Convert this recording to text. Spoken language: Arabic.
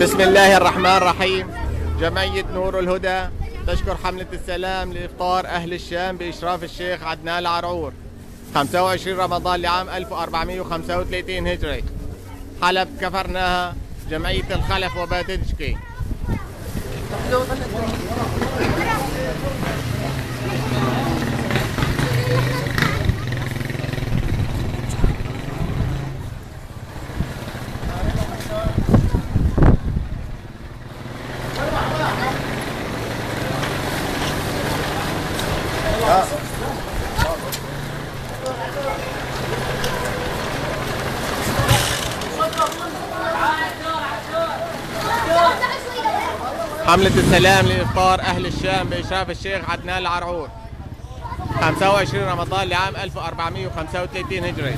بسم الله الرحمن الرحيم. جمعية نور الهدى تشكر حملة السلام لإفطار أهل الشام بإشراف الشيخ عدنان العرعور 25 رمضان لعام 1435 هجري، حلب كفرناها، جمعية الخلف وباتنشكي. حملة السلام لإفطار أهل الشام بإشراف الشيخ عدنان العرعور 25 رمضان لعام 1435 هجري.